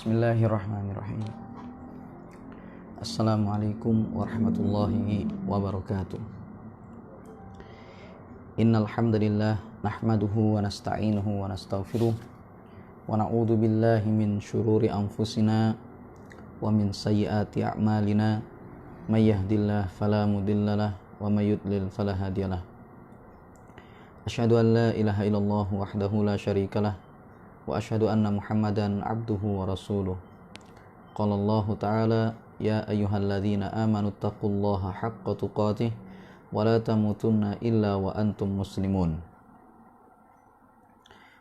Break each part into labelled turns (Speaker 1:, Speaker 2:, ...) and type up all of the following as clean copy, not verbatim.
Speaker 1: Bismillahirrahmanirrahim. Assalamualaikum warahmatullahi wabarakatuh. Innal hamdalillah nahmaduhu wa nasta'inuhu wa nastaghfiruh wa na'udzu billahi min syururi anfusina wa min sayyiati a'malina may yahdihillahu fala mudhillalah wa may yudlil fala hadiyalah. Asyhadu an la ilaha illallah wahdahu la syarikalah wa asyhadu anna Muhammadan abduhu wa rasuluh. Qala Allah ta'ala ya ayyuhalladzina amanu taqullaha haqqa tuqatih wa la tamutunna illa wa antum muslimun.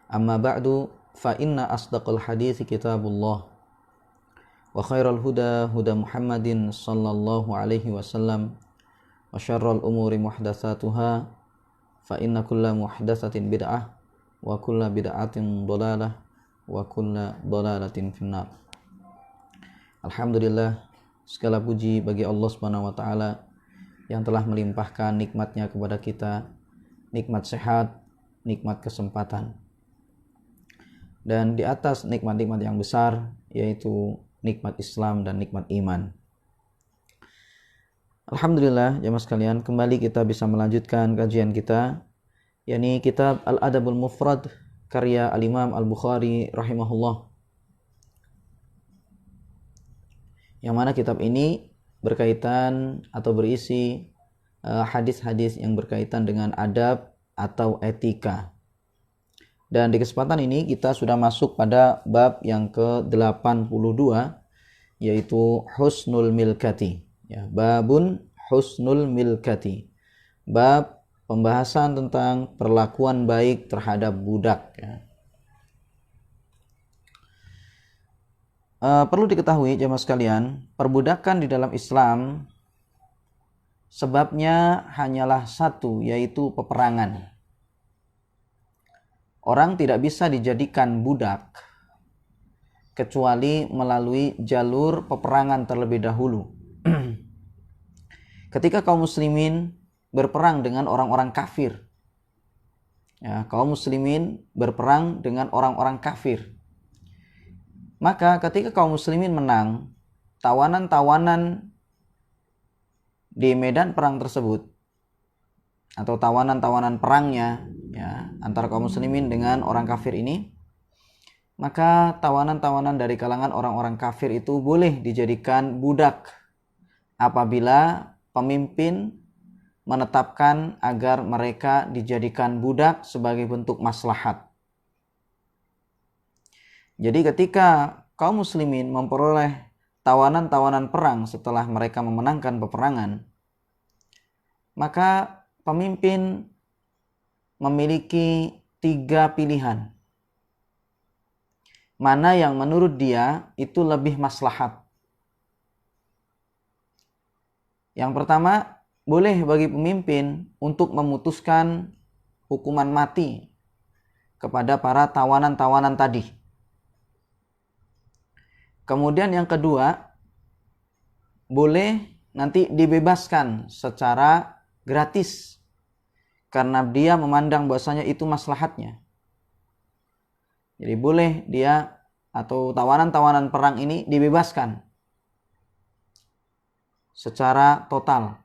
Speaker 1: Amma ba'du fa inna asdaqal hadithi kitabullah wa khairal huda huda Muhammadin sallallahu alaihi wasallam wa syarral umuri muhdatsatuha fa inna kulla muhdatsatin bid'ah wa kulla bid'atin dhalalah wa kulla dhalalatin finnar. Alhamdulillah, segala puji bagi Allah Subhanahu wa taala yang telah melimpahkan nikmatnya kepada kita, nikmat sehat, nikmat kesempatan. Dan di atas nikmat-nikmat yang besar yaitu nikmat Islam dan nikmat iman. Alhamdulillah, jemaah sekalian, kembali kita bisa melanjutkan kajian kita, yakni kitab Al-Adabul Mufrad karya Al-Imam Al-Bukhari rahimahullah. Yang mana kitab ini berkaitan atau berisi hadis-hadis yang berkaitan dengan adab atau etika. Dan di kesempatan ini kita sudah masuk pada bab yang ke-82 yaitu husnul milkati. Ya, babun husnul milkati. Bab pembahasan tentang perlakuan baik terhadap budak. Ya. Perlu diketahui jemaah sekalian, perbudakan di dalam Islam sebabnya hanyalah satu, yaitu peperangan. Orang tidak bisa dijadikan budak kecuali melalui jalur peperangan terlebih dahulu. Ketika kaum muslimin berperang dengan orang-orang kafir. Ya, kaum muslimin berperang dengan orang-orang kafir. Maka ketika kaum muslimin menang, tawanan-tawanan di medan perang tersebut atau tawanan-tawanan perangnya ya, antara kaum muslimin dengan orang kafir ini, maka tawanan-tawanan dari kalangan orang-orang kafir itu boleh dijadikan budak apabila pemimpin menetapkan agar mereka dijadikan budak sebagai bentuk maslahat. Jadi ketika kaum muslimin memperoleh tawanan-tawanan perang setelah mereka memenangkan peperangan, maka pemimpin memiliki 3 pilihan. Mana yang menurut dia itu lebih maslahat. Yang pertama, boleh bagi pemimpin untuk memutuskan hukuman mati kepada para tawanan-tawanan tadi. Kemudian yang kedua, boleh nanti dibebaskan secara gratis karena dia memandang bahwasanya itu maslahatnya. Jadi boleh dia atau tawanan-tawanan perang ini dibebaskan secara total.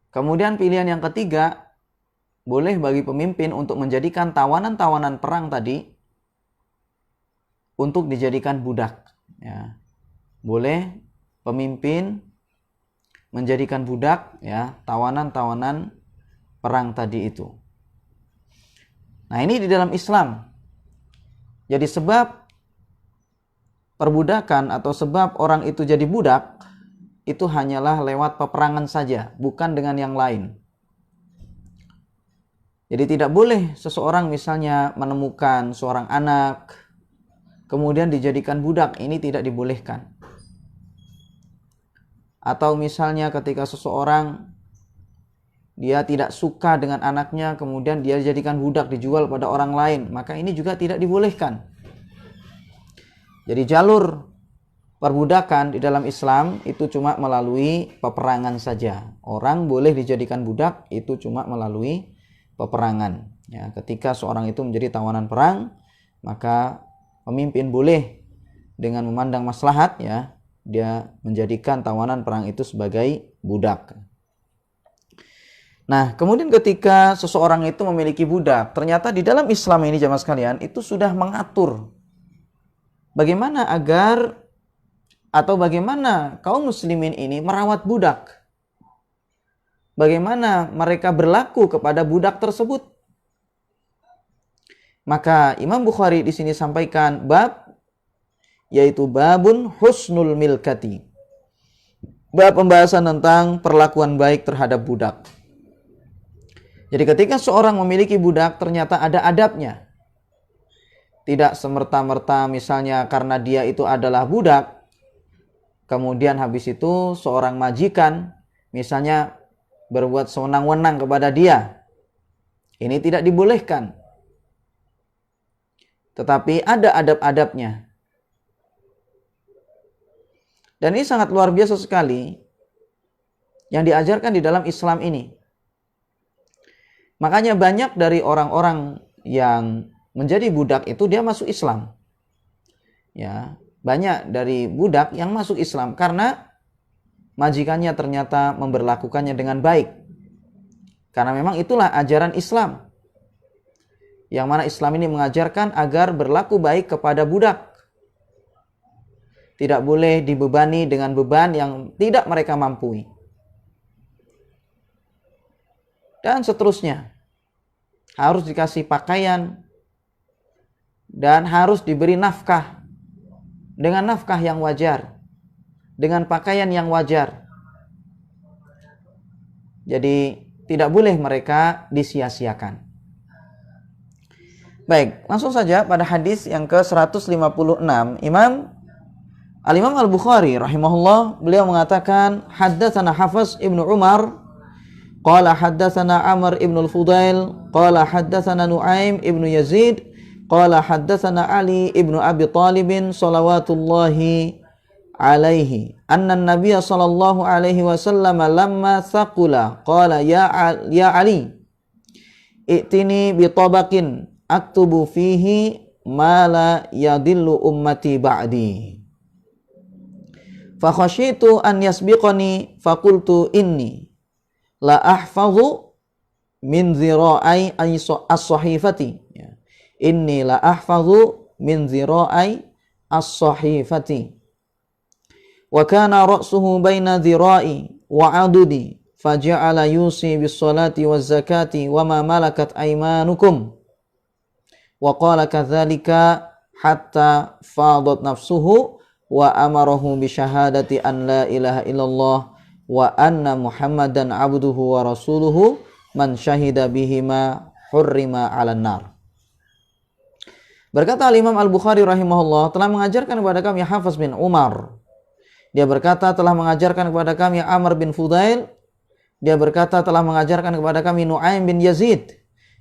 Speaker 1: Kemudian pilihan yang ketiga, boleh bagi pemimpin untuk menjadikan tawanan-tawanan perang tadi untuk dijadikan budak. Ya. Boleh pemimpin menjadikan budak ya tawanan-tawanan perang tadi itu. Nah, ini di dalam Islam. Jadi sebab perbudakan atau sebab orang itu jadi budak itu hanyalah lewat peperangan saja, bukan dengan yang lain. Jadi tidak boleh seseorang misalnya menemukan seorang anak, kemudian dijadikan budak, ini tidak dibolehkan. Atau misalnya ketika seseorang dia tidak suka dengan anaknya, kemudian dia dijadikan budak, dijual pada orang lain, maka ini juga tidak dibolehkan. Jadi jalur perbudakan di dalam Islam itu cuma melalui peperangan saja. Orang boleh dijadikan budak itu cuma melalui peperangan. Ya, ketika seorang itu menjadi tawanan perang, maka pemimpin boleh dengan memandang maslahat, ya, dia menjadikan tawanan perang itu sebagai budak. Nah, kemudian ketika seseorang itu memiliki budak, ternyata di dalam Islam ini jamaah sekalian itu sudah mengatur bagaimana agar atau bagaimana kaum muslimin ini merawat budak. Bagaimana mereka berlaku kepada budak tersebut. Maka Imam Bukhari di sini sampaikan bab, yaitu babun husnul milkati. Bab pembahasan tentang perlakuan baik terhadap budak. Jadi ketika seorang memiliki budak ternyata ada adabnya. Tidak semerta-merta misalnya karena dia itu adalah budak, kemudian habis itu seorang majikan misalnya berbuat sewenang-wenang kepada dia. Ini tidak dibolehkan. Tetapi ada adab-adabnya. Dan ini sangat luar biasa sekali yang diajarkan di dalam Islam ini. Makanya banyak dari orang-orang yang menjadi budak itu dia masuk Islam. Ya, banyak dari budak yang masuk Islam karena majikannya ternyata memberlakukannya dengan baik. Karena memang itulah ajaran Islam. Yang mana Islam ini mengajarkan agar berlaku baik kepada budak. Tidak boleh dibebani dengan beban yang tidak mereka mampu. Dan seterusnya. Harus dikasih pakaian. Dan harus diberi nafkah. Dengan nafkah yang wajar. Dengan pakaian yang wajar. Jadi tidak boleh mereka disia-siakan. Baik, langsung saja pada hadis yang ke-156. Al-Imam Al-Bukhari rahimahullah, beliau mengatakan haddatsana Hafs ibnu Umar qala haddatsana Amr ibnu Al-Fudail qala haddatsana Nuaim ibnu Yazid qala haddatsana Ali ibnu Abi Talib salawatullahi alaihi anna an-nabiy sallallahu alaihi wasallam lamma thaqula qala ya Ali i'tini bi tabaqin aktubu fihi ma la yadillu ummati ba'di. Fa khasyitu an yasbiqani faqultu inni la ahfazu min zira'i as-sahifati. Inni la ahfazu min zira'i as-sahifati. Wa kana ra'suhu baina zira'i wa 'adudi faja'ala yusi bis salati waz zakati wa ma malakat aymanukum. Wa qala kadzalika hatta fadat nafsuhu wa amarahu bi syahadati an la ilaha illallah wa anna Muhammadan abduhu wa rasuluhu man syahida bihima hurrima 'alan nar. Berkata Imam Al-Bukhari rahimahullah telah mengajarkan kepada kami Hafs bin Umar. Dia berkata telah mengajarkan kepada kami Amr bin Fudail. Dia berkata telah mengajarkan kepada kami Nuaim bin Yazid.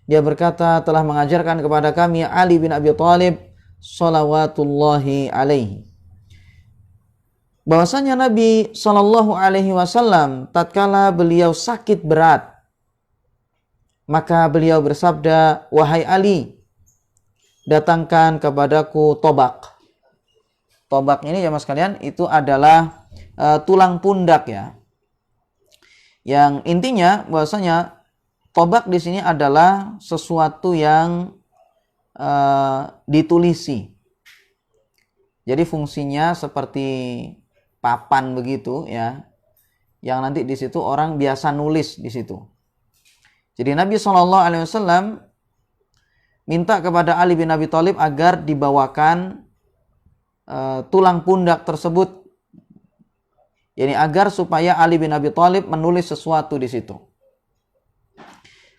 Speaker 1: Dia berkata telah mengajarkan kepada kami Ali bin Abi Talib salawatullahi alaihi. Bahwasanya Nabi Shallallahu Alaihi Wasallam tatkala beliau sakit berat, maka beliau bersabda, wahai Ali, datangkan kepadaku tobak. Tobak ini jamaah sekalian itu adalah tulang pundak ya. Yang intinya bahwasanya tobak di sini adalah sesuatu yang ditulisi. Jadi fungsinya seperti papan begitu ya, yang nanti di situ orang biasa nulis di situ. Jadi Nabi SAW minta kepada Ali bin Abi Thalib agar dibawakan tulang pundak tersebut, yani agar supaya Ali bin Abi Thalib menulis sesuatu di situ.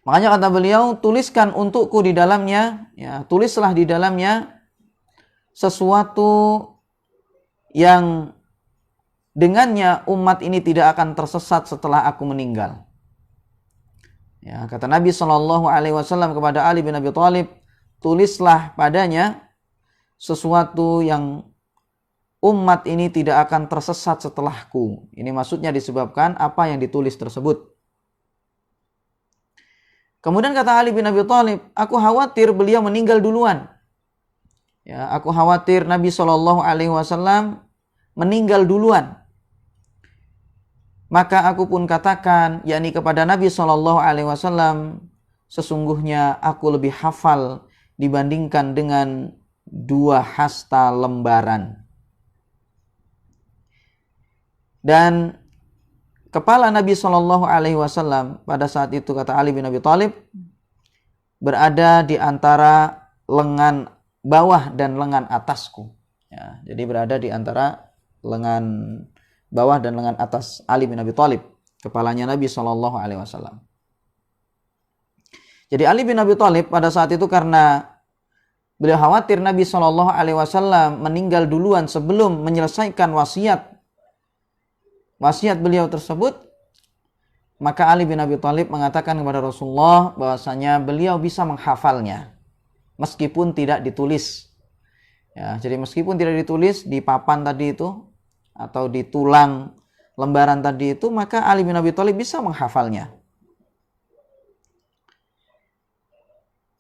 Speaker 1: Makanya kata beliau, tuliskan untukku di dalamnya, ya, tulislah di dalamnya sesuatu yang dengannya umat ini tidak akan tersesat setelah aku meninggal. Ya, kata Nabi SAW kepada Ali bin Abi Thalib, tulislah padanya sesuatu yang umat ini tidak akan tersesat setelahku. Ini maksudnya disebabkan apa yang ditulis tersebut. Kemudian kata Ali bin Abi Thalib, aku khawatir beliau meninggal duluan. Ya, aku khawatir Nabi Shallallahu Alaihi Wasallam meninggal duluan. Maka aku pun katakan, yakni kepada Nabi Shallallahu Alaihi Wasallam, sesungguhnya aku lebih hafal dibandingkan dengan 2 hasta lembaran. Dan kepala Nabi Shallallahu Alaihi Wasallam pada saat itu, kata Ali bin Abi Thalib, berada di antara lengan bawah dan lengan atasku. Ya, jadi berada di antara lengan bawah dan lengan atas Ali bin Abi Thalib, kepalanya Nabi Shallallahu Alaihi Wasallam. Jadi Ali bin Abi Thalib pada saat itu karena beliau khawatir Nabi Shallallahu Alaihi Wasallam meninggal duluan sebelum menyelesaikan wasiat beliau tersebut, maka Ali bin Abi Thalib mengatakan kepada Rasulullah bahwasanya beliau bisa menghafalnya meskipun tidak ditulis. Ya, jadi meskipun tidak ditulis di papan tadi itu atau di tulang lembaran tadi itu, maka Ali bin Abi Thalib bisa menghafalnya.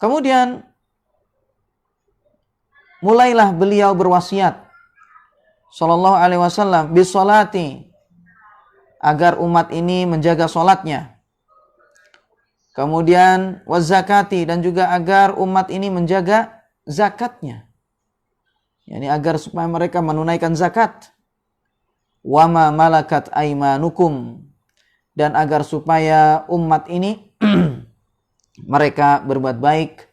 Speaker 1: Kemudian mulailah beliau berwasiat sallallahu alaihi wasallam bisolati, agar umat ini menjaga solatnya. Kemudian wazakati, dan juga agar umat ini menjaga zakatnya. Yani agar supaya mereka menunaikan zakat. Wama malakat aimanukum, dan agar supaya umat ini mereka berbuat baik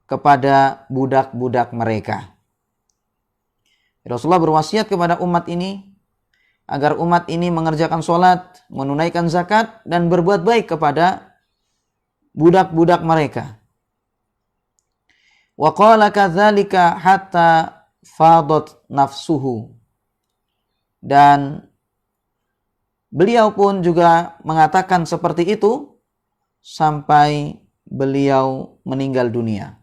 Speaker 1: kepada budak-budak mereka. Rasulullah berwasiat kepada umat ini agar umat ini mengerjakan sholat, menunaikan zakat, dan berbuat baik kepada budak-budak mereka. Wa qala kadzalika hatta fadat nafsuhu. Dan beliau pun juga mengatakan seperti itu sampai beliau meninggal dunia.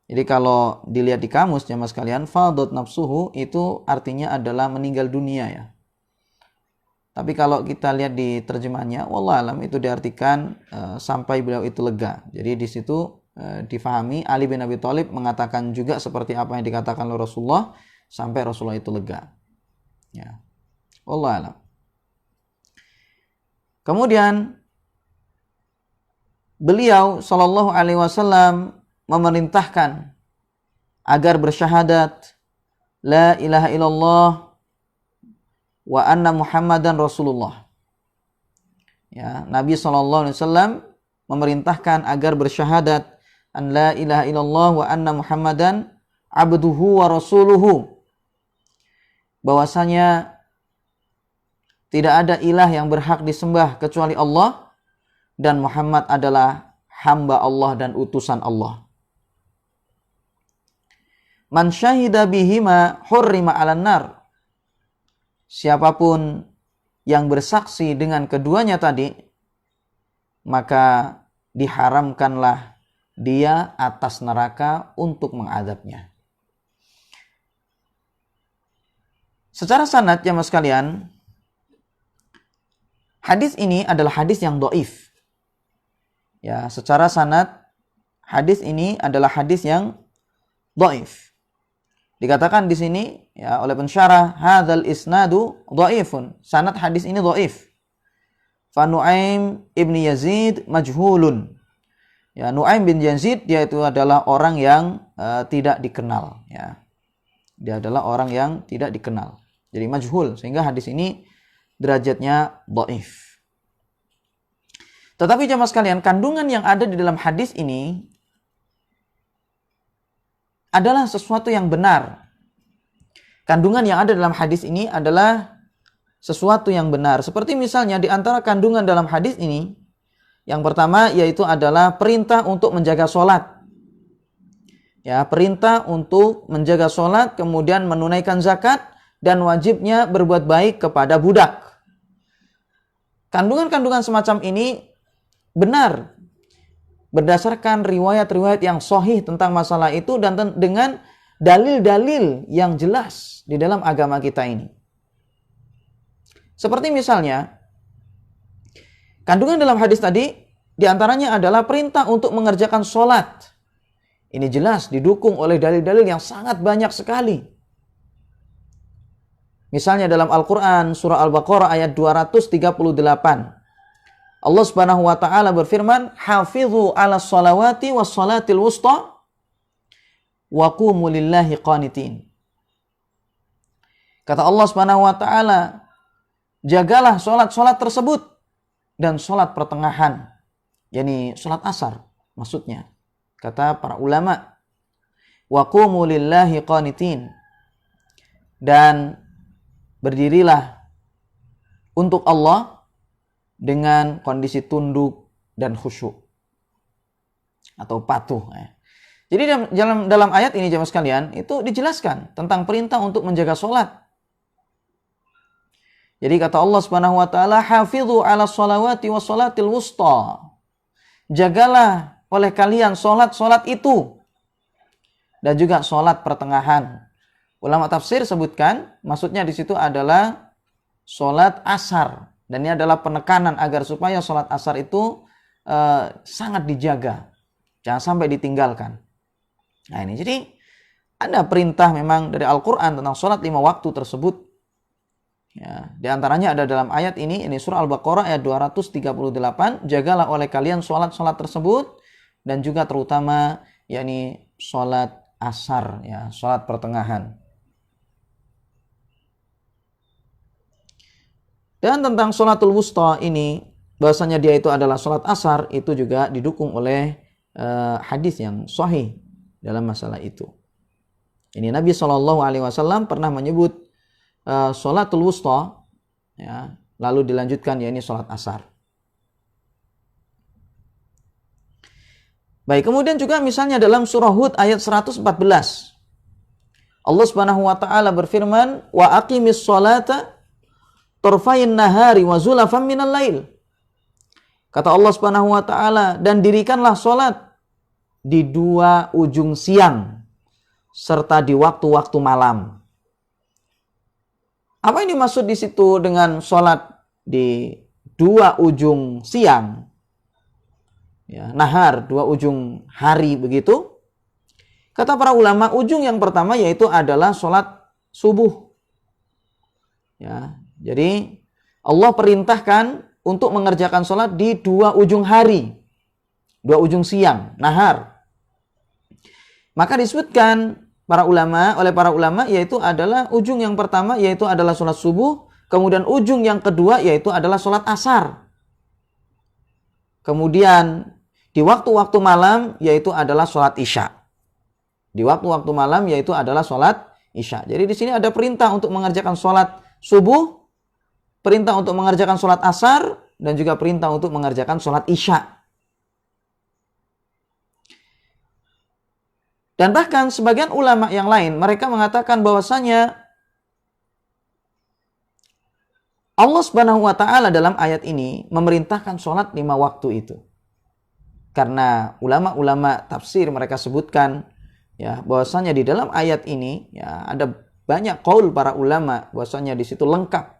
Speaker 1: Jadi kalau dilihat di kamus jamaah sekalian, fadat nafsuhu itu artinya adalah meninggal dunia ya. Tapi kalau kita lihat di terjemahannya, wallahu alam, itu diartikan sampai beliau itu lega. Jadi di situ difahami Ali bin Abi Thalib mengatakan juga seperti apa yang dikatakan oleh Rasulullah sampai Rasulullah itu lega. Ya. Wallahu alam. Kemudian beliau sallallahu alaihi wasallam memerintahkan agar bersyahadat la ilaha illallah wa anna Muhammadan Rasulullah. Ya, Nabi SAW memerintahkan agar bersyahadat an la ilaha illallah wa anna Muhammadan abduhu wa rasuluhu. Bahwasanya tidak ada ilah yang berhak disembah kecuali Allah, dan Muhammad adalah hamba Allah dan utusan Allah. Man syahida bihima hurrima 'alan nar. Siapapun yang bersaksi dengan keduanya tadi, maka diharamkanlah dia atas neraka untuk mengadabnya. Secara sanad jamaah sekalian, hadis ini adalah hadis yang dhaif. Ya, secara sanad hadis ini adalah hadis yang dhaif. Dikatakan di sini ya oleh pensyarah, hadzal isnadu dhaifun. Sanad hadis ini dhaif. Fa Nu'aim ibni Yazid majhulun. Ya, Nu'aim bin Yazid dia itu adalah orang yang tidak dikenal ya. Dia adalah orang yang tidak dikenal. Jadi majhul, sehingga hadis ini derajatnya dhaif. Tetapi jemaah sekalian, kandungan yang ada di dalam hadis ini adalah sesuatu yang benar. Kandungan yang ada dalam hadis ini adalah sesuatu yang benar. Seperti misalnya di antara kandungan dalam hadis ini, yang pertama yaitu adalah perintah untuk menjaga sholat. Ya, perintah untuk menjaga sholat, kemudian menunaikan zakat, dan wajibnya berbuat baik kepada budak. Kandungan-kandungan semacam ini benar berdasarkan riwayat-riwayat yang sahih tentang masalah itu dan dengan dalil-dalil yang jelas di dalam agama kita ini. Seperti misalnya, kandungan dalam hadis tadi diantaranya adalah perintah untuk mengerjakan sholat. Ini jelas didukung oleh dalil-dalil yang sangat banyak sekali. Misalnya dalam Al-Quran, surah Al-Baqarah ayat 238. Allah Subhanahu wa taala berfirman, "Hafidhu 'alas shalawati was salatil wusta wa qumu lillahi qanitin." Kata Allah Subhanahu wa taala, jagalah salat-salat tersebut dan salat pertengahan, yakni salat asar maksudnya. Kata para ulama, wa qumu lillahi qanitin, dan berdirilah untuk Allah dengan kondisi tunduk dan khusyuk atau patuh. Jadi dalam ayat ini jemaah sekalian itu dijelaskan tentang perintah untuk menjaga sholat. Jadi kata Allah Subhanahu wa taala, hafidhu 'alas shalawati was salatil wusta. Jagalah oleh kalian sholat itu dan juga sholat pertengahan. Ulama tafsir sebutkan maksudnya di situ adalah sholat asar. Dan ini adalah penekanan agar supaya sholat asar itu sangat dijaga. Jangan sampai ditinggalkan. Nah ini jadi ada perintah memang dari Al-Quran tentang sholat 5 waktu tersebut. Ya, di antaranya ada dalam ayat ini surah Al-Baqarah ayat 238. Jagalah oleh kalian sholat-sholat tersebut. Dan juga terutama yakni sholat asar, ya, sholat pertengahan. Dan tentang sholatul wusta ini, bahasanya dia itu adalah sholat asar, itu juga didukung oleh hadis yang sahih dalam masalah itu. Ini Nabi SAW pernah menyebut sholatul wusta, ya, lalu dilanjutkan ya ini sholat asar. Baik, kemudian juga misalnya dalam surah Hud ayat 114. Allah Subhanahu wa taala berfirman, "Wa aqimis sholata tarfain nahari wa zulafan minal lail." Kata Allah Subhanahu wa taala, dan dirikanlah salat di 2 ujung siang serta di waktu-waktu malam. Apa ini maksud di situ dengan salat di 2 ujung siang? Ya, nahar, 2 ujung hari begitu. Kata para ulama, ujung yang pertama yaitu adalah salat subuh. Ya, jadi Allah perintahkan untuk mengerjakan sholat di 2 ujung hari, 2 ujung siang, nahar. Maka disebutkan oleh para ulama yaitu adalah ujung yang pertama yaitu adalah sholat subuh, kemudian ujung yang kedua yaitu adalah sholat asar. Kemudian di waktu-waktu malam yaitu adalah sholat isya. Di waktu-waktu malam yaitu adalah sholat isya. Jadi di sini ada perintah untuk mengerjakan sholat subuh, perintah untuk mengerjakan sholat asar, dan juga perintah untuk mengerjakan sholat isya. Dan bahkan sebagian ulama yang lain, mereka mengatakan bahwasanya Allah Subhanahu wa taala dalam ayat ini memerintahkan sholat 5 waktu itu. Karena ulama-ulama tafsir mereka sebutkan ya bahwasanya di dalam ayat ini ya ada banyak qaul para ulama bahwasanya di situ lengkap.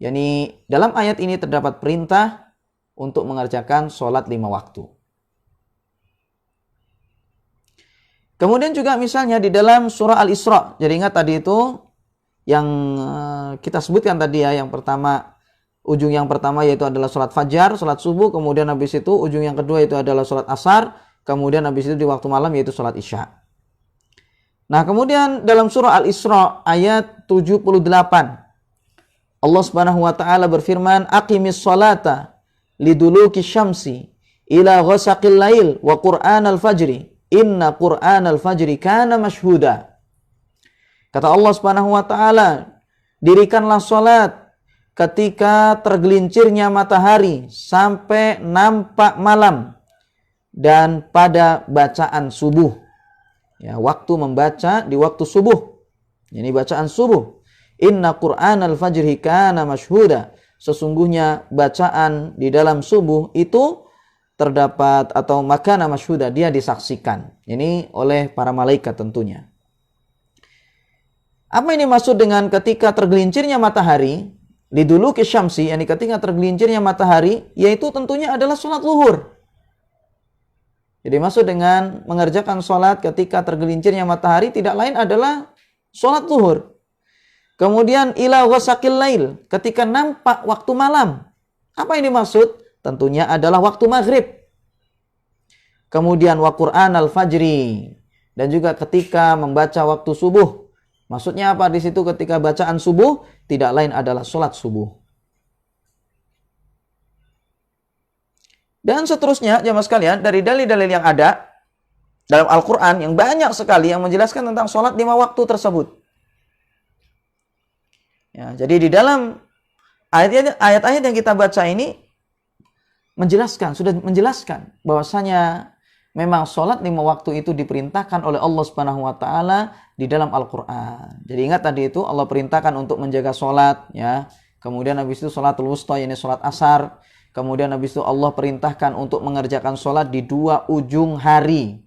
Speaker 1: Yani dalam ayat ini terdapat perintah untuk mengerjakan sholat 5 waktu. Kemudian juga misalnya di dalam surah Al-Isra. Jadi ingat tadi itu yang kita sebutkan tadi ya, yang pertama, ujung yang pertama yaitu adalah sholat fajar, sholat subuh, kemudian habis itu ujung yang kedua itu adalah sholat asar, kemudian habis itu di waktu malam yaitu sholat isya. Nah kemudian dalam surah Al-Isra ayat 78, Allah Subhanahu wa taala berfirman, "Aqimis sholata liduluki syamsi ila ghasaqil lail wa qur'anal fajri, inna qur'anal fajri kana mashhuda." Kata Allah Subhanahu wa taala, dirikanlah salat ketika tergelincirnya matahari sampai nampak malam dan pada bacaan subuh. Ya, waktu membaca di waktu subuh. Ini bacaan subuh. Inna qur'anal fajri kana mashhuda. Sesungguhnya bacaan di dalam subuh itu terdapat atau makana mashhuda, dia disaksikan. Ini oleh para malaikat tentunya. Apa ini maksud dengan ketika tergelincirnya matahari? Liduluki syamsi, yakni ketika tergelincirnya matahari, yaitu tentunya adalah sholat zuhur. Jadi maksud dengan mengerjakan sholat ketika tergelincirnya matahari tidak lain adalah sholat zuhur. Kemudian ila ghasaqil lail, ketika nampak waktu malam. Apa yang dimaksud? Tentunya adalah waktu maghrib. Kemudian wa Qur'an al-fajri, dan juga ketika membaca waktu subuh. Maksudnya apa di situ ketika bacaan subuh? Tidak lain adalah sholat subuh. Dan seterusnya, jemaah sekalian, dari dalil-dalil yang ada dalam Al-Quran yang banyak sekali yang menjelaskan tentang sholat 5 waktu tersebut. Ya, jadi di dalam ayat-ayat yang kita baca ini sudah menjelaskan bahwasanya memang sholat 5 waktu itu diperintahkan oleh Allah Subhanahu wa taala di dalam Al-Qur'an. Jadi ingat tadi itu Allah perintahkan untuk menjaga sholat, ya. Kemudian habis itu sholatul wusta, yakni sholat asar. Kemudian habis itu Allah perintahkan untuk mengerjakan sholat di 2 ujung hari,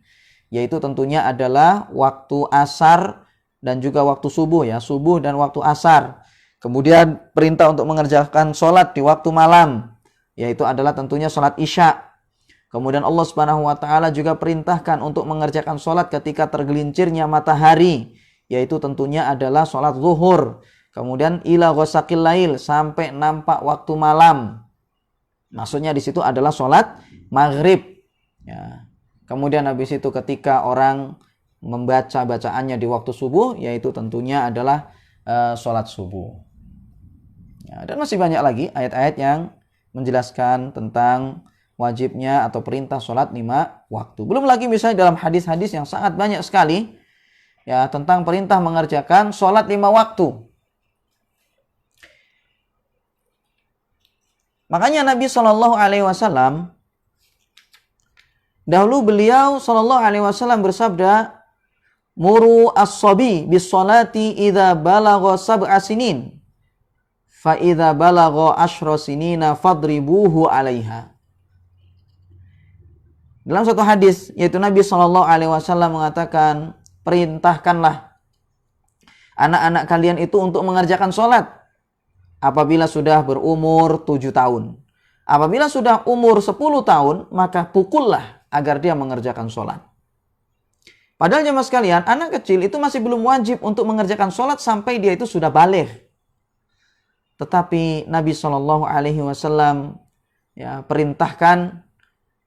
Speaker 1: yaitu tentunya adalah waktu asar dan juga waktu subuh, ya, subuh dan waktu asar. Kemudian perintah untuk mengerjakan sholat di waktu malam, yaitu adalah tentunya sholat isya. Kemudian Allah Subhanahu wa taala juga perintahkan untuk mengerjakan sholat ketika tergelincirnya matahari, yaitu tentunya adalah sholat zuhur. Kemudian ila ghasaqil lail, sampai nampak waktu malam. Maksudnya di situ adalah sholat maghrib. Ya. Kemudian habis itu ketika orang membaca bacaannya di waktu subuh, yaitu tentunya adalah sholat subuh. Ya, dan masih banyak lagi ayat-ayat yang menjelaskan tentang wajibnya atau perintah sholat 5 waktu. Belum lagi misalnya dalam hadis-hadis yang sangat banyak sekali, ya, tentang perintah mengerjakan sholat 5 waktu. Makanya Nabi SAW, dahulu beliau SAW bersabda, muru as-sabi bis-salati idza balagha sab'a sinin, fa idza balagha 10 sinina fadribuhu 'alaiha. Dalam satu hadis, yaitu Nabi SAW mengatakan, perintahkanlah anak-anak kalian itu untuk mengerjakan sholat apabila sudah berumur 7 tahun. Apabila sudah umur 10 tahun, maka pukullah agar dia mengerjakan sholat. Padahal jemaah sekalian, anak kecil itu masih belum wajib untuk mengerjakan sholat sampai dia itu sudah baligh. Tetapi Nabi SAW ya, perintahkan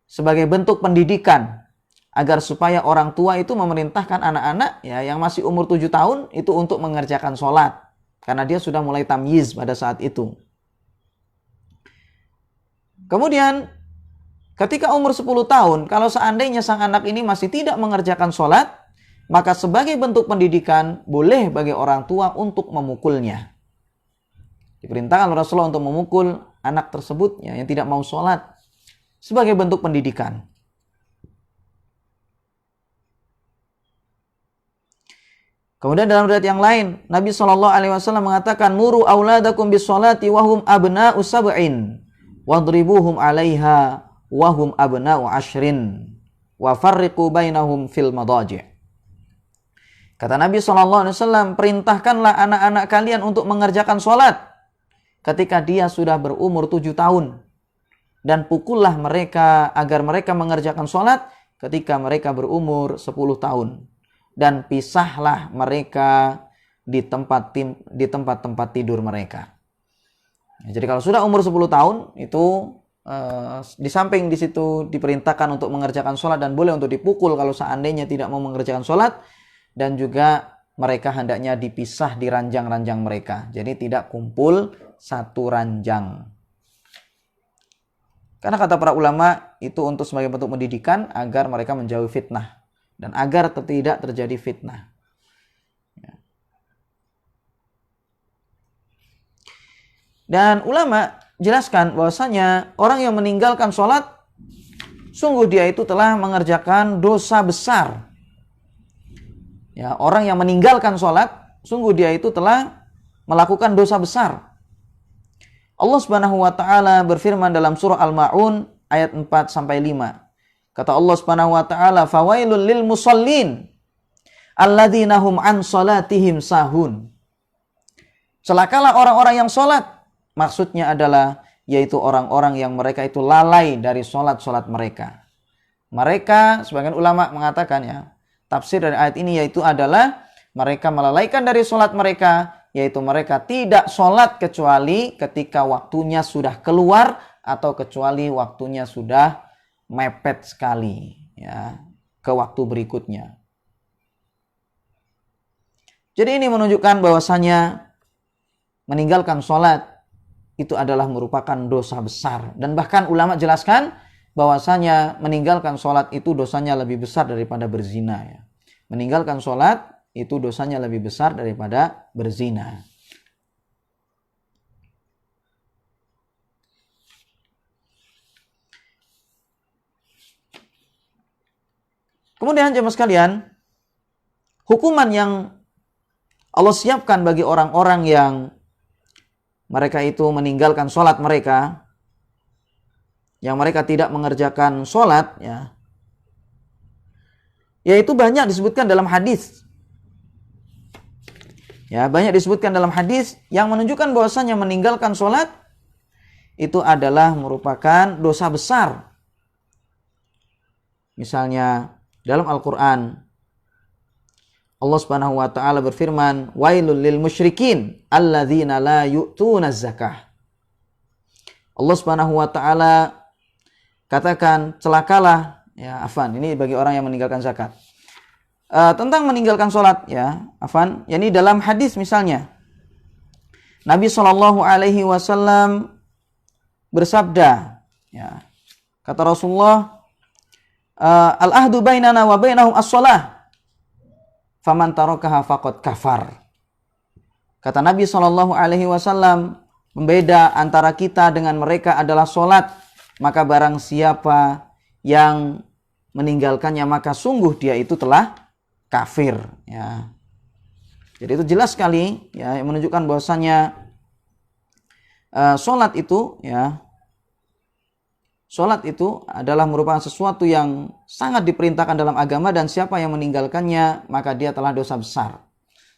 Speaker 1: sebagai bentuk pendidikan agar supaya orang tua itu memerintahkan anak-anak, ya, yang masih umur 7 tahun itu untuk mengerjakan sholat. Karena dia sudah mulai tamyiz pada saat itu. Kemudian ketika umur 10 tahun, kalau seandainya sang anak ini masih tidak mengerjakan sholat, maka sebagai bentuk pendidikan boleh bagi orang tua untuk memukulnya. Diperintahkan oleh Rasulullah untuk memukul anak tersebut, ya, yang tidak mau sholat sebagai bentuk pendidikan. Kemudian dalam riwayat yang lain, Nabi SAW mengatakan, muru auladakum bis sholati wahum abna'u sab'in wadribuhum 'alaiha wahum abna'u 'ashrin wa farriqu bainahum fil madaji'. Kata Nabi SAW, perintahkanlah anak-anak kalian untuk mengerjakan sholat ketika dia sudah berumur 7 tahun. Dan pukullah mereka agar mereka mengerjakan sholat ketika mereka berumur 10 tahun. Dan pisahlah mereka di tempat-tempat tidur mereka. Jadi kalau sudah umur 10 tahun, itu di samping di situ diperintahkan untuk mengerjakan sholat dan boleh untuk dipukul kalau seandainya tidak mau mengerjakan sholat. Dan juga mereka hendaknya dipisah di ranjang-ranjang mereka. Jadi tidak kumpul satu ranjang. Karena kata para ulama itu untuk sebagai bentuk pendidikan agar mereka menjauhi fitnah dan agar tidak terjadi fitnah. Dan ulama jelaskan bahwasanya orang yang meninggalkan sholat, sungguh dia itu telah mengerjakan dosa besar. Ya, orang yang meninggalkan sholat, sungguh dia itu telah melakukan dosa besar. Allah Subhanahu wa taala berfirman dalam surah Al-Maun ayat 4 sampai 5. Kata Allah Subhanahu wa taala, "Fawailul lil musallin alladzina hum an salatihim sahun." Celakalah orang-orang yang salat. Maksudnya adalah yaitu orang-orang yang mereka itu lalai dari salat-salat mereka. Mereka, sebagian ulama mengatakan ya, tafsir dari ayat ini yaitu adalah mereka melalaikan dari sholat mereka, yaitu mereka tidak sholat kecuali ketika waktunya sudah keluar atau kecuali waktunya sudah mepet sekali ya ke waktu berikutnya. Jadi ini menunjukkan bahwasanya meninggalkan sholat itu adalah merupakan dosa besar. Dan bahkan ulama jelaskan bahwasanya meninggalkan sholat itu dosanya lebih besar daripada berzina ya. Meninggalkan sholat itu dosanya lebih besar daripada berzina. Kemudian jemaah sekalian, hukuman yang Allah siapkan bagi orang-orang yang mereka itu meninggalkan sholat mereka, yang mereka tidak mengerjakan sholat, ya, yaitu banyak disebutkan dalam hadis. Ya, banyak disebutkan dalam hadis yang menunjukkan bahwasanya meninggalkan sholat itu adalah merupakan dosa besar. Misalnya dalam Al-Quran, Allah Subhanahu wa taala berfirman, "Wailul lil musyrikin alladzina la yu'tuna zakah." Allah Subhanahu wa taala katakan, celakalah ya, ini bagi orang yang meninggalkan zakat. Tentang meninggalkan sholat ya, yakni dalam hadis misalnya Nabi Shallallahu alaihi wasallam bersabda ya, kata Rasulullah, al-ahdu bainana wa bainahum as-shalah faman tarakaha faqad kafar. Kata Nabi SAW, pembeda antara kita dengan mereka adalah sholat, maka barang siapa yang meninggalkannya maka sungguh dia itu telah kafir. Ya. Jadi itu jelas sekali ya, yang menunjukkan bahwasanya sholat itu ya, sholat itu adalah merupakan sesuatu yang sangat diperintahkan dalam agama, dan siapa yang meninggalkannya maka dia telah dosa besar.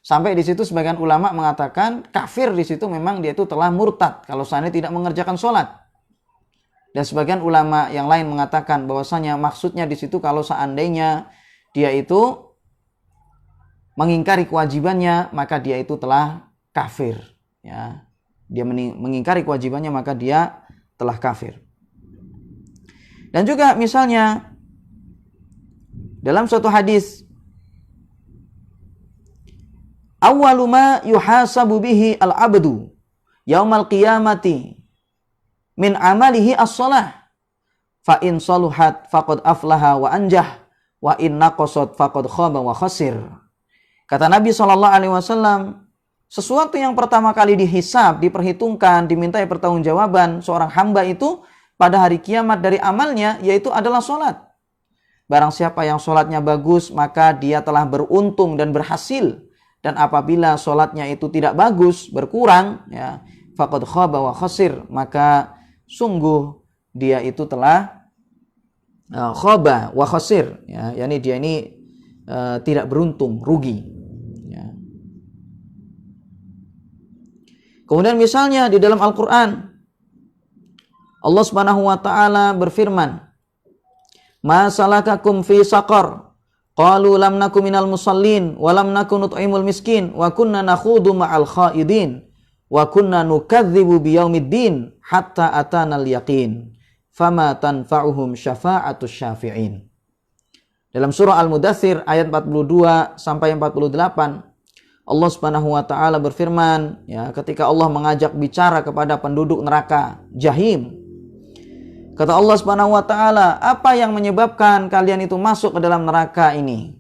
Speaker 1: Sampai di situ sebagian ulama mengatakan kafir di situ memang dia itu telah murtad kalau seandainya tidak mengerjakan sholat. Dan sebagian ulama yang lain mengatakan bahwasanya maksudnya di situ kalau seandainya dia itu mengingkari kewajibannya maka dia itu telah kafir. Ya, dia mengingkari kewajibannya maka dia telah kafir. Dan juga misalnya dalam suatu hadis, awwalu ma yuhasabu bihi al-'abdu yaumal qiyamati min amalihi as-shalah fa in saluhat faqad aflaha wa anjah wa in naqasat faqad khaba wa khasir. Kata Nabi SAW, sesuatu yang pertama kali dihisab, diperhitungkan, dimintai pertanggungjawaban seorang hamba itu pada hari kiamat dari amalnya, yaitu adalah sholat. Barang siapa yang sholatnya bagus, maka dia telah beruntung dan berhasil. Dan apabila sholatnya itu tidak bagus, berkurang, ya, faqad khaba wa khasir, maka sungguh dia itu telah khaba wa khasir, ya, yakni dia ini tidak beruntung, rugi. Ya. Kemudian misalnya di dalam Al-Quran, Allah Subhanahu wa taala berfirman, "Ma salakakum fi saqar? Qalu lam nakum minal musallin wa lam nakun nut'imul miskin wa kunna nakhudu ma'al khaidin wa kunna nukadzibu biyaumiddin hatta atanal yaqin fama tanfa'uhum syafa'atus syafi'in." Dalam surah Al-Mudaththir ayat 42 sampai 48, Allah Subhanahu wa taala berfirman ya, ketika Allah mengajak bicara kepada penduduk neraka Jahim. Kata Allah Subhanahu wa taala, apa yang menyebabkan kalian itu masuk ke dalam neraka ini?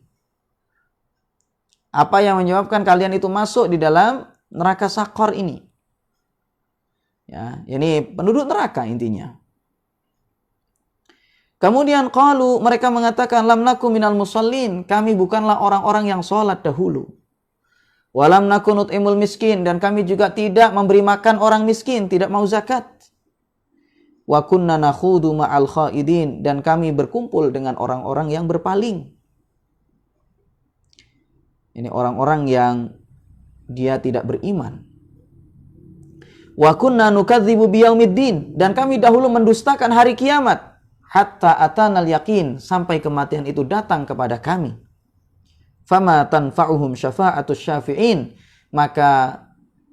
Speaker 1: Apa yang menyebabkan kalian itu masuk di dalam neraka Saqar ini? Ya, ini penduduk neraka intinya. Kemudian qalu, mereka mengatakan, lam nakum minal musallin, kami bukanlah orang-orang yang sholat dahulu. Walam nakun nut'imul miskin, dan kami juga tidak memberi makan orang miskin, tidak mau zakat. Wa kunna nakhudu ma'al khaidin, dan kami berkumpul dengan orang-orang yang berpaling. Ini orang-orang yang dia tidak beriman. Wa kunna nukadzibu biyaumiddin, dan kami dahulu mendustakan hari kiamat. hatta atanal yakin, sampai kematian itu datang kepada kami. Fama tanfa'uhum syafa'atus syafi'in, maka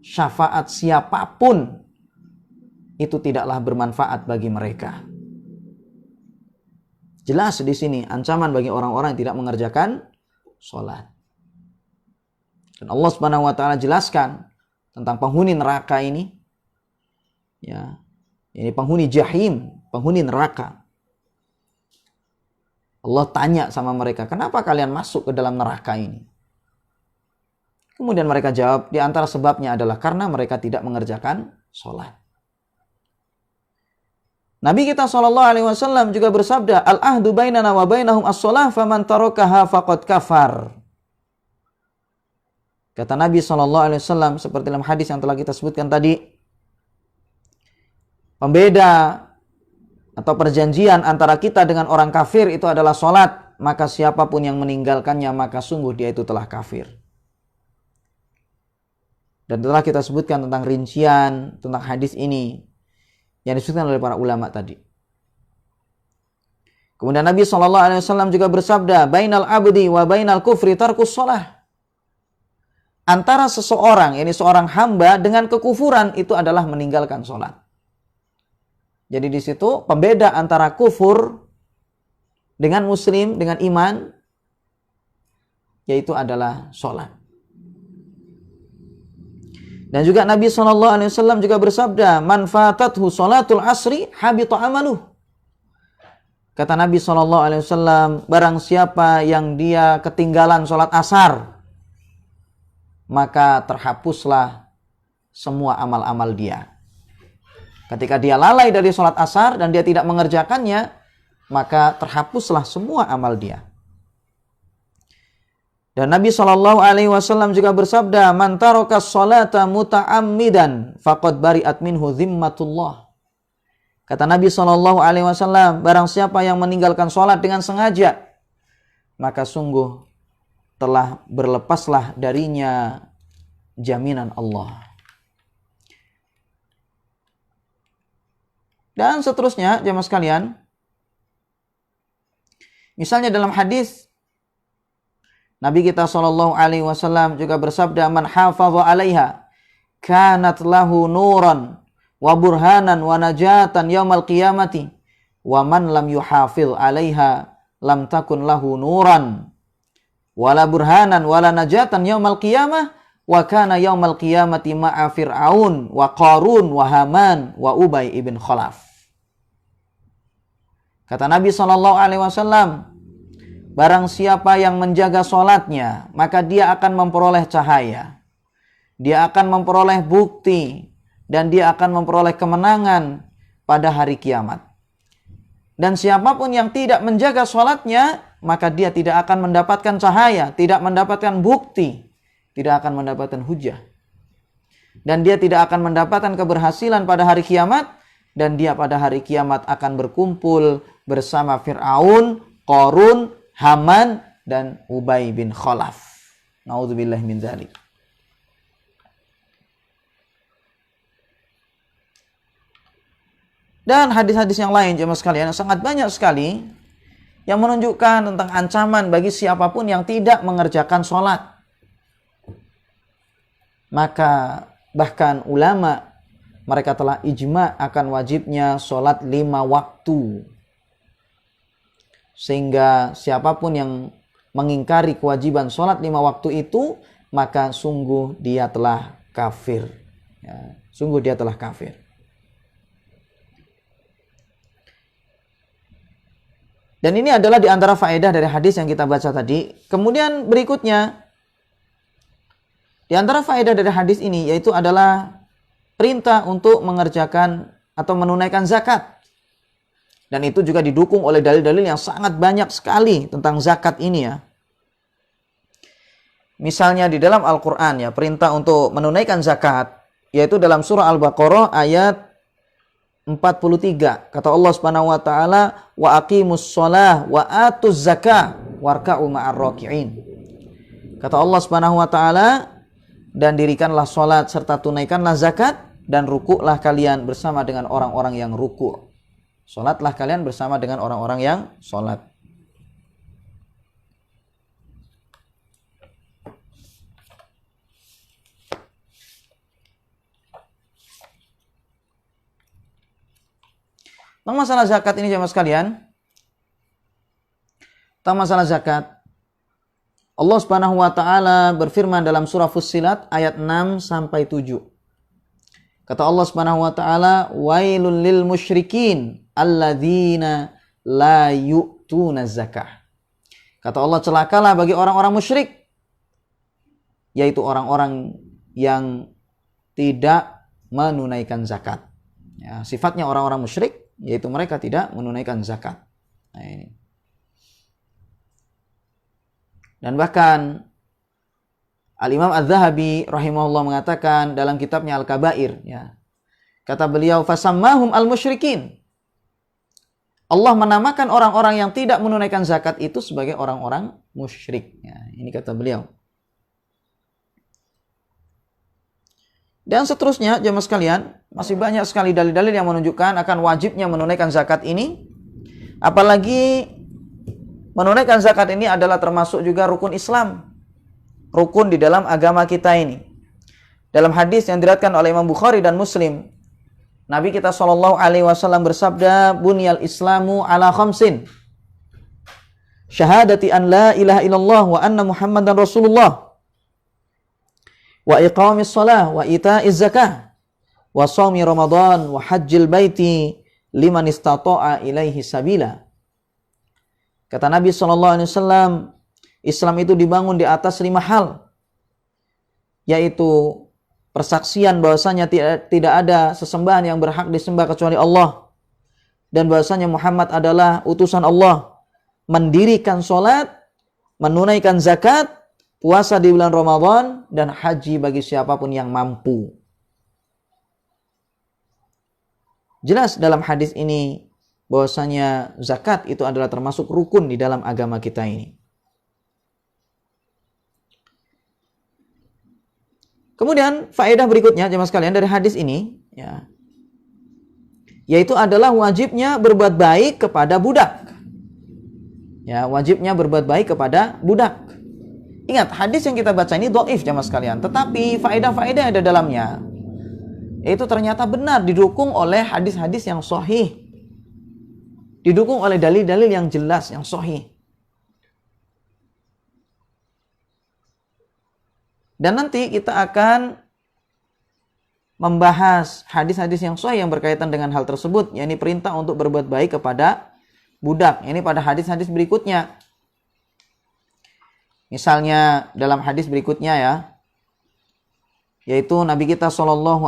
Speaker 1: syafaat siapapun itu tidaklah bermanfaat bagi mereka. Jelas di sini ancaman bagi orang-orang yang tidak mengerjakan sholat. Dan Allah Subhanahu wa taala jelaskan tentang penghuni neraka ini. Ya. Ini penghuni jahim, penghuni neraka. Allah tanya sama mereka, "Kenapa kalian masuk ke dalam neraka ini?" Kemudian mereka jawab, di antara sebabnya adalah karena mereka tidak mengerjakan sholat. Nabi kita SAW juga bersabda, "Al-ahdu bainana wa bainahum as-sholah, faman tarakaha faqad kafar." Kata Nabi SAW seperti dalam hadis yang telah kita sebutkan tadi, pembeda atau perjanjian antara kita dengan orang kafir itu adalah sholat. Maka siapapun yang meninggalkannya, maka sungguh dia itu telah kafir. Dan telah kita sebutkan tentang rincian tentang hadis ini yang disebutkan oleh para ulama tadi. Kemudian Nabi SAW juga bersabda, "Bainal abdi wa bainal kufri tarkus sholah." Antara seseorang, ini seorang hamba dengan kekufuran itu adalah meninggalkan sholat. Jadi di situ pembeda antara kufur dengan muslim, dengan iman, yaitu adalah sholat. Dan juga Nabi SAW juga bersabda, "Man fatathu sholatul asri habita amaluh." Kata Nabi SAW, barang siapa yang dia ketinggalan sholat asar, maka terhapuslah semua amal-amal dia. Ketika dia lalai dari sholat asar dan dia tidak mengerjakannya, maka terhapuslah semua amal dia. Dan Nabi SAW juga bersabda, "Man taraka sholata muta'ammidan faqad bari'at minhu zimmatullah." Kata Nabi SAW, barang siapa yang meninggalkan sholat dengan sengaja, maka sungguh telah berlepaslah darinya jaminan Allah. Dan seterusnya, jemaah sekalian, misalnya dalam hadis Nabi kita SAW juga bersabda, "Man hafadha 'alaiha kanat lahu nuran wa burhanan wa najatan yaumal qiyamati wa man lam yuhafidh 'alaiha lam takun lahu nuran wala burhanan wala najatan yaumal qiyamah wa kana yaumal qiyamati ma'a fir'aun wa qarun wa haman wa ubay ibn khalaf." Kata Nabi SAW, barang siapa yang menjaga sholatnya, maka dia akan memperoleh cahaya. Dia akan memperoleh bukti. Dan dia akan memperoleh kemenangan pada hari kiamat. Dan siapapun yang tidak menjaga sholatnya, maka dia tidak akan mendapatkan cahaya, tidak mendapatkan bukti, tidak akan mendapatkan hujah. Dan dia tidak akan mendapatkan keberhasilan pada hari kiamat. Dan dia pada hari kiamat akan berkumpul bersama Fir'aun, Qarun, Haman, dan Ubay bin Khalaf. Na'udzubillah min dzalik. Dan hadis-hadis yang lain, jemaah sekalian, sangat banyak sekali yang menunjukkan tentang ancaman bagi siapapun yang tidak mengerjakan sholat. Maka bahkan ulama, mereka telah ijma akan wajibnya sholat 5 waktu. Sehingga siapapun yang mengingkari kewajiban sholat 5 waktu itu, maka sungguh dia telah kafir. Ya, sungguh dia telah kafir. Dan ini adalah di antara faedah dari hadis yang kita baca tadi. Kemudian berikutnya, di antara faedah dari hadis ini yaitu adalah perintah untuk mengerjakan atau menunaikan zakat. Dan itu juga didukung oleh dalil-dalil yang sangat banyak sekali tentang zakat ini ya. Misalnya di dalam Al-Quran ya, perintah untuk menunaikan zakat, yaitu dalam surah Al-Baqarah ayat 43. Kata Allah Subhanahu wa taala, "Wa aqimus shalah wa atuz zakah warka'u ma'ar raki'in." Kata Allah Subhanahu wa taala, dan dirikanlah salat serta tunaikanlah zakat dan rukuklah kalian bersama dengan orang-orang yang rukuk. Sholatlah kalian bersama dengan orang-orang yang sholat. Tentang masalah zakat ini jemaah sekalian. Tentang masalah zakat. Allah Subhanahu wa taala berfirman dalam surah Fussilat ayat 6 sampai 7. Kata Allah Subhanahu wa taala, "Wailul lil musyrikin alladzina la yu'tuna zakah." Kata Allah, celakalah bagi orang-orang musyrik, yaitu orang-orang yang tidak menunaikan zakat. Ya, sifatnya orang-orang musyrik yaitu mereka tidak menunaikan zakat. Nah, ini. Dan bahkan Al-Imam Az-Zahabi rahimahullah mengatakan dalam kitabnya Al-Kabair, ya. Kata beliau, fasammahum al-musyrikin. Allah menamakan orang-orang yang tidak menunaikan zakat itu sebagai orang-orang musyrik. Ya, ini kata beliau. Dan seterusnya, jemaah sekalian, masih banyak sekali dalil-dalil yang menunjukkan akan wajibnya menunaikan zakat ini. Apalagi menunaikan zakat ini adalah termasuk juga rukun Islam. Rukun di dalam agama kita ini. Dalam hadis yang diriwayatkan oleh Imam Bukhari dan Muslim, Nabi kita SAW bersabda, "Bunyal Islamu ala khamsin. Syahadati an la ilaha illallah wa anna Muhammadan Rasulullah. Wa iqamis shalah wa ita'iz zakah wa shaumi Ramadan wa hajjil baiti liman istata'a ilaihi sabila." Kata Nabi SAW, Islam itu dibangun di atas 5 hal, yaitu persaksian bahwasanya tidak ada sesembahan yang berhak disembah kecuali Allah, dan bahwasanya Muhammad adalah utusan Allah, mendirikan sholat, menunaikan zakat, puasa di bulan Ramadan, dan haji bagi siapapun yang mampu. Jelas dalam hadis ini bahwasanya zakat itu adalah termasuk rukun di dalam agama kita ini. Kemudian faedah berikutnya jemaah sekalian dari hadis ini, ya, yaitu adalah wajibnya berbuat baik kepada budak. Ya, wajibnya berbuat baik kepada budak. Ingat, hadis yang kita baca ini dhaif jemaah sekalian, tetapi faedah-faedah yang ada dalamnya itu ternyata benar, didukung oleh hadis-hadis yang sahih. Didukung oleh dalil-dalil yang jelas, yang sahih. Dan nanti kita akan membahas hadis-hadis yang sahih yang berkaitan dengan hal tersebut, yakni perintah untuk berbuat baik kepada budak. Ini pada hadis-hadis berikutnya. Misalnya dalam hadis berikutnya, ya, yaitu Nabi kita SAW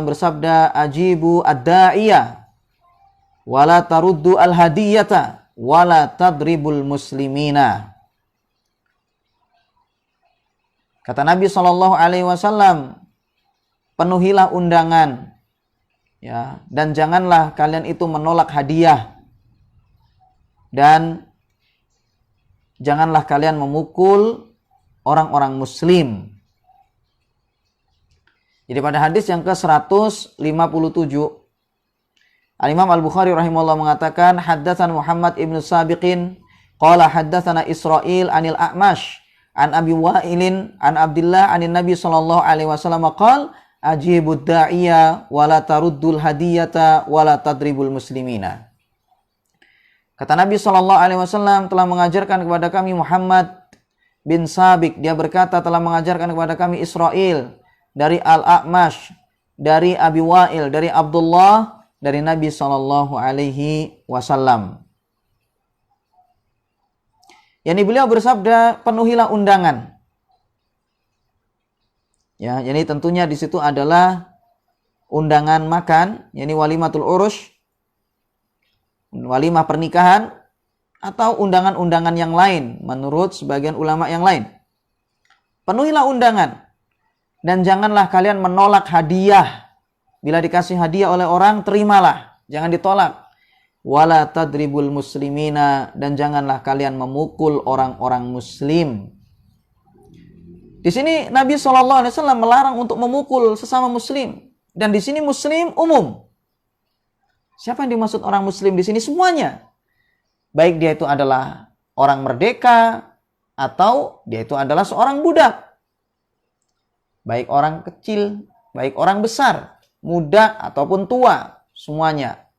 Speaker 1: bersabda, "Ajibu ad-da'iyah wala taruddu al-hadiyata wala tadribul muslimina." Kata Nabi SAW, penuhilah undangan, ya, dan janganlah kalian itu menolak hadiah, dan janganlah kalian memukul orang-orang muslim. Jadi pada hadis yang ke-157, Al-Imam Al-Bukhari rahimahullah mengatakan, haddatsan Muhammad ibn Sabiqin qala haddatsana Israil anil A'mash an Abi Wa'ilin an Abdullah anin Nabi sallallahu alaihi wasallam qala ajibud da'iya wa la taruddul hadiyata wa la tadribul muslimina. Kata Nabi sallallahu alaihi wasallam telah mengajarkan kepada kami Muhammad bin Sabiq, dia berkata telah mengajarkan kepada kami Israil dari Al-A'mash, dari Abi Wa'il, dari Abdullah, dari Nabi sallallahu alaihi wasallam. Yani beliau bersabda, penuhilah undangan. Ya, yani tentunya di situ adalah undangan makan, yani walimatul urush, walimah pernikahan, atau undangan-undangan yang lain menurut sebagian ulama yang lain. Penuhilah undangan, dan janganlah kalian menolak hadiah. Bila dikasih hadiah oleh orang, terimalah, jangan ditolak. Wala tadribul muslimina, dan janganlah kalian memukul orang-orang muslim. Di sini Nabi SAW melarang untuk memukul sesama muslim, dan di sini muslim umum. Siapa yang dimaksud orang muslim di sini? Semuanya. Baik dia itu adalah orang merdeka atau dia itu adalah seorang budak. Baik orang kecil, baik orang besar, muda ataupun tua, semuanya.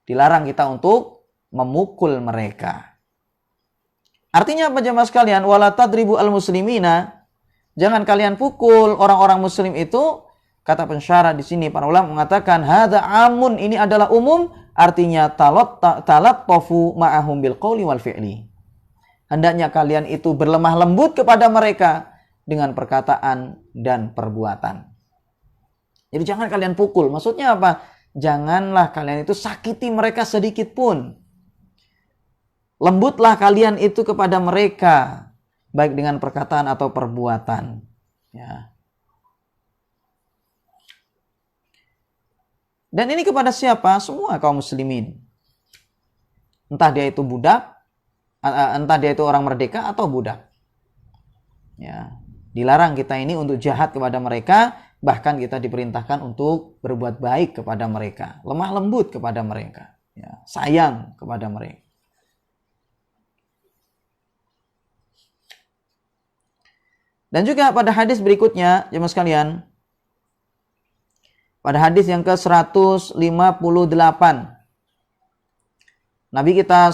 Speaker 1: Dilarang kita untuk memukul mereka. Artinya apa jemaah sekalian? Wala tadribu al-muslimina. Jangan kalian pukul orang-orang muslim itu. Kata pensyarah di sini para ulama mengatakan hadza amun, ini adalah umum, artinya talattafu ma'ahum bil qauli wal fi'li. Hendaknya kalian itu berlemah lembut kepada mereka dengan perkataan dan perbuatan. Jadi jangan kalian pukul. Maksudnya apa? Janganlah kalian itu sakiti mereka sedikit pun. Lembutlah kalian itu kepada mereka, baik dengan perkataan atau perbuatan. Ya. Dan ini kepada siapa? Semua kaum muslimin. Entah dia itu budak, entah dia itu orang merdeka atau budak. Ya. Dilarang kita ini untuk jahat kepada mereka, bahkan kita diperintahkan untuk berbuat baik kepada mereka, lemah lembut kepada mereka, ya. Sayang kepada mereka. Dan juga pada hadis berikutnya, jemaah sekalian, pada hadis yang ke-158, Nabi kita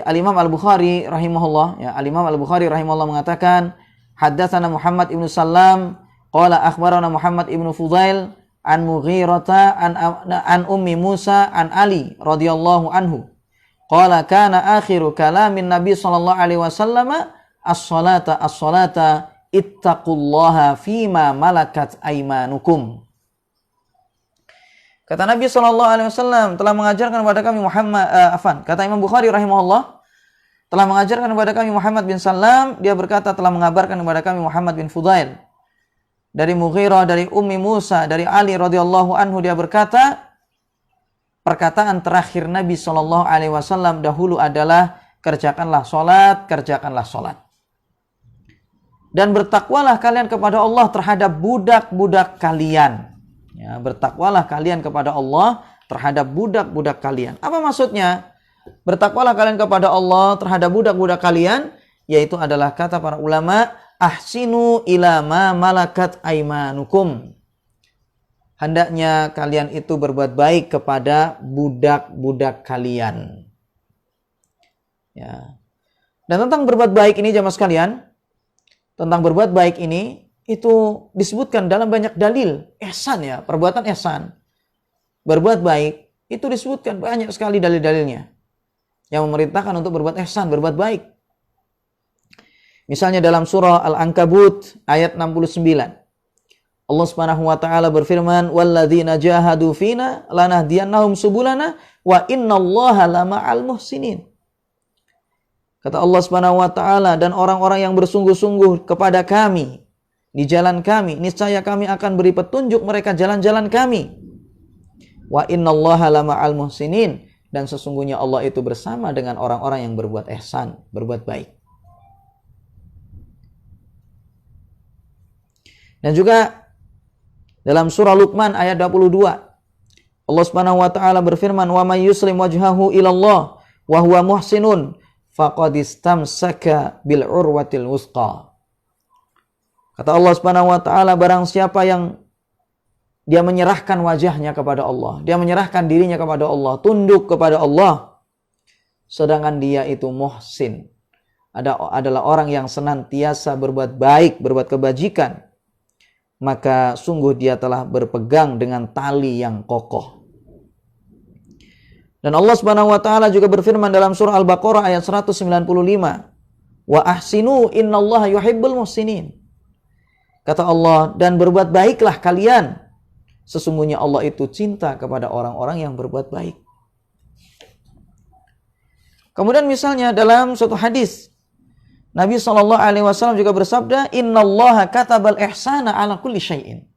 Speaker 1: Al-Imam Al-Bukhari rahimahullah, ya, Al-Imam Al-Bukhari rahimahullah mengatakan, haddatsana Muhammad ibnu Sallam qala akhbarana Muhammad ibnu Fudail an Mughirata an Ummi Musa an Ali radhiyallahu anhu qala kana akhiru kalamin Nabi sallallahu alaihi wasallam as-salata ittaqullaha fima malakat aymanukum. Kata Nabi SAW telah mengajarkan kepada kami kata Imam Bukhari rahimahullah, telah mengajarkan kepada kami Muhammad bin Salam, dia berkata telah mengabarkan kepada kami Muhammad bin Fudail dari Mughirah, dari Ummi Musa, dari Ali radhiyallahu anhu, dia berkata, perkataan terakhir Nabi SAW dahulu adalah kerjakanlah salat. Dan bertakwalah kalian kepada Allah terhadap budak-budak kalian. Ya, bertakwalah kalian kepada Allah terhadap budak-budak kalian. Apa maksudnya? Bertakwalah kalian kepada Allah terhadap budak-budak kalian, yaitu adalah kata para ulama, ahsinu ila ma malakat aymanukum. Hendaknya kalian itu berbuat baik kepada budak-budak kalian. Ya. Dan tentang berbuat baik ini jemaah sekalian, tentang berbuat baik ini itu disebutkan dalam banyak dalil. Ihsan, ya, perbuatan ihsan, berbuat baik, itu disebutkan banyak sekali dalil-dalilnya yang memerintahkan untuk berbuat ihsan, berbuat baik. Misalnya dalam surah Al-Ankabut ayat 69. Allah Subhanahu wa taala berfirman, "Walladzina jahadu fina lanahdiyannahum subulana wa innallaha lama'al muhsinin." Kata Allah Subhanahu wa taala, dan orang-orang yang bersungguh-sungguh kepada kami di jalan kami, niscaya kami akan beri petunjuk mereka jalan-jalan kami. Wa innallaha lama'al muhsinin, dan sesungguhnya Allah itu bersama dengan orang-orang yang berbuat ihsan, berbuat baik. Dan juga dalam surah Luqman ayat 22, Allah Subhanahu wa taala berfirman, "Wa may yuslim wajhahu ilallah wa huwa muhsinun faqad istamsaka bil urwatil wuthqa." Kata Allah Subhanahu wa taala, barang siapa yang dia menyerahkan wajahnya kepada Allah, dia menyerahkan dirinya kepada Allah, tunduk kepada Allah, sedangkan dia itu muhsin, adalah orang yang senantiasa berbuat baik, berbuat kebajikan, maka sungguh dia telah berpegang dengan tali yang kokoh. Dan Allah Subhanahu wa taala juga berfirman dalam surah Al-Baqarah ayat 195, "Wa ahsinu innallaha yuhibbul muhsinin." Kata Allah, dan berbuat baiklah kalian, sesungguhnya Allah itu cinta kepada orang-orang yang berbuat baik. Kemudian misalnya dalam suatu hadis, Nabi SAW juga bersabda, "Innallaha katabal ihsana ala kulli syai'in."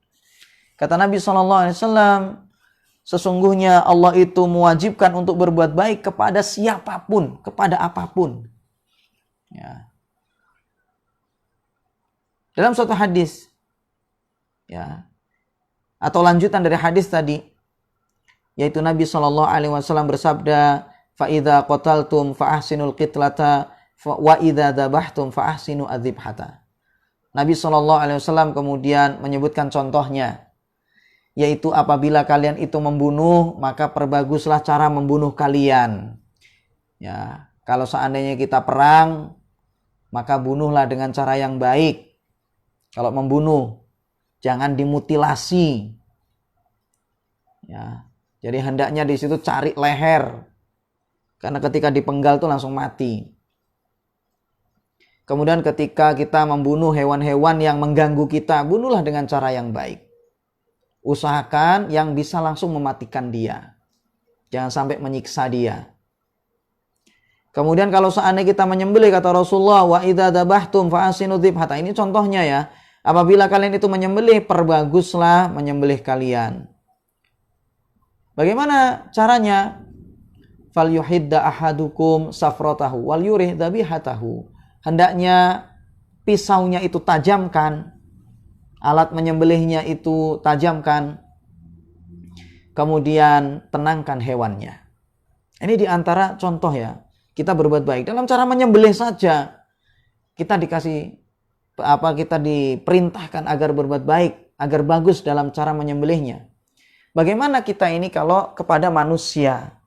Speaker 1: Kata Nabi SAW, sesungguhnya Allah itu mewajibkan untuk berbuat baik kepada siapapun, kepada apapun. Ya. Dalam suatu hadis, ya, atau lanjutan dari hadis tadi, yaitu Nabi SAW bersabda, fa idza qataltum fa ahsinul qitlata wa idza dzabhtum fa ahsinu adzibhata. Nabi SAW kemudian menyebutkan contohnya, yaitu apabila kalian itu membunuh, maka perbaguslah cara membunuh kalian. Ya, kalau seandainya kita perang, maka bunuhlah dengan cara yang baik. Kalau membunuh, jangan dimutilasi. Ya, jadi hendaknya di situ cari leher, karena ketika dipenggal itu langsung mati. Kemudian ketika kita membunuh hewan-hewan yang mengganggu kita, bunuhlah dengan cara yang baik. Usahakan yang bisa langsung mematikan dia. Jangan sampai menyiksa dia. Kemudian kalau seandainya kita menyembelih, kata Rasulullah, wa idza dzabhtum fa ahsinu dzibhata. Ini contohnya ya. Apabila kalian itu menyembelih, perbaguslah menyembelih kalian. Bagaimana caranya? Falyuhidda ahadukum safratahu wal yurih dzabihatahu. Hendaknya pisaunya itu tajamkan, alat menyembelihnya itu tajamkan, kemudian tenangkan hewannya. Ini diantara contoh ya, kita berbuat baik dalam cara menyembelih saja. Kita kita diperintahkan agar berbuat baik, agar bagus dalam cara menyembelihnya. Bagaimana kita ini kalau kepada manusia?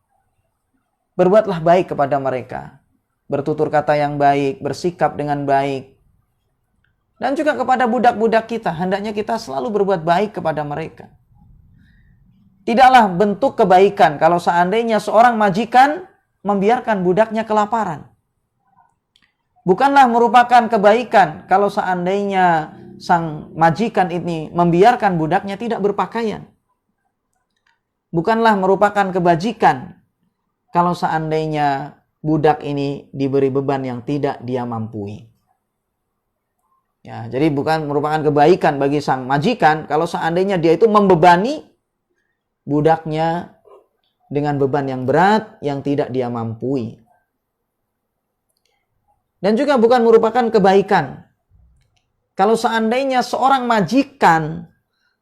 Speaker 1: Berbuatlah baik kepada mereka. Bertutur kata yang baik, bersikap dengan baik. Dan juga kepada budak-budak kita, hendaknya kita selalu berbuat baik kepada mereka. Tidaklah bentuk kebaikan kalau seandainya seorang majikan membiarkan budaknya kelaparan. Bukanlah merupakan kebaikan kalau seandainya sang majikan ini membiarkan budaknya tidak berpakaian. Bukanlah merupakan kebajikan kalau seandainya budak ini diberi beban yang tidak dia mampu. Ya, jadi bukan merupakan kebaikan bagi sang majikan kalau seandainya dia itu membebani budaknya dengan beban yang berat yang tidak dia mampu. Dan juga bukan merupakan kebaikan kalau seandainya seorang majikan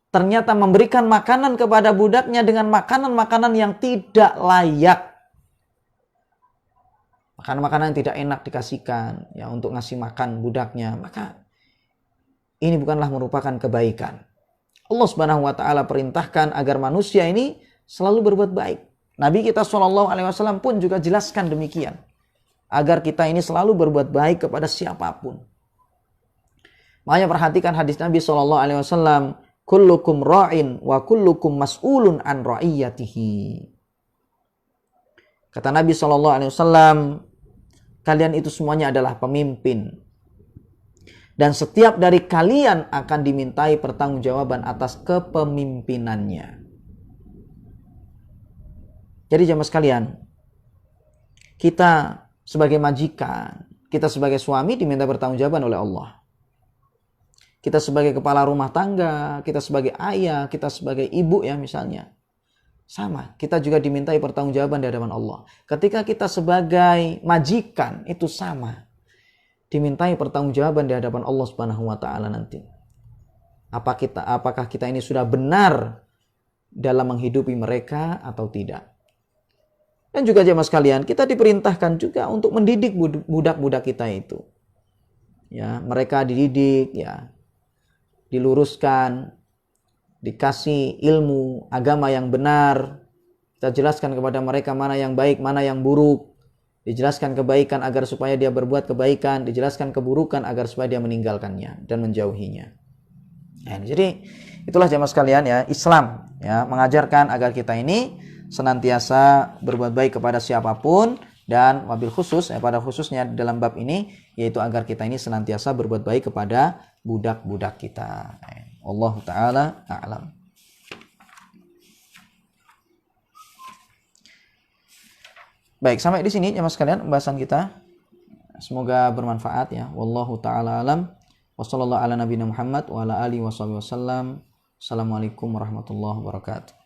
Speaker 1: ternyata memberikan makanan kepada budaknya dengan makanan-makanan yang tidak layak. Makanan-makanan yang tidak enak dikasihkan ya untuk ngasih makan budaknya, maka ini bukanlah merupakan kebaikan. Allah Subhanahu wa taala perintahkan agar manusia ini selalu berbuat baik. Nabi kita SAW pun juga jelaskan demikian. Agar kita ini selalu berbuat baik kepada siapapun. Makanya perhatikan hadis Nabi SAW, kullukum ra'in wa kullukum mas'ulun an ra'iyatihi. Kata Nabi SAW, kalian itu semuanya adalah pemimpin. Dan setiap dari kalian akan dimintai pertanggungjawaban atas kepemimpinannya. Jadi jemaah sekalian, kita sebagai majikan, kita sebagai suami diminta pertanggungjawaban oleh Allah. Kita sebagai kepala rumah tangga, kita sebagai ayah, kita sebagai ibu ya misalnya. Sama, kita juga dimintai pertanggungjawaban di hadapan Allah. Ketika kita sebagai majikan itu sama. Dimintai pertanggungjawaban di hadapan Allah Subhanahu wa taala nanti. Apakah kita ini sudah benar dalam menghidupi mereka atau tidak? Dan juga jemaah sekalian, kita diperintahkan juga untuk mendidik budak-budak kita itu. Ya, mereka dididik, ya, diluruskan, dikasih ilmu agama yang benar. Kita jelaskan kepada mereka mana yang baik, mana yang buruk. Dijelaskan kebaikan agar supaya dia berbuat kebaikan, dijelaskan keburukan agar supaya dia meninggalkannya dan menjauhinya. Nah, jadi itulah jemaah sekalian ya, Islam ya mengajarkan agar kita ini senantiasa berbuat baik kepada siapapun, dan wabil khusus pada khususnya dalam bab ini yaitu agar kita ini senantiasa berbuat baik kepada budak-budak kita. Wallahu taala a'lam. Baik, sampai di sini jemaah sekalian pembahasan kita. Semoga bermanfaat ya. Wallahu taala alam. Wassallallahu ala nabiyina Muhammad wa ala alihi wasallam. Assalamualaikum warahmatullahi wabarakatuh.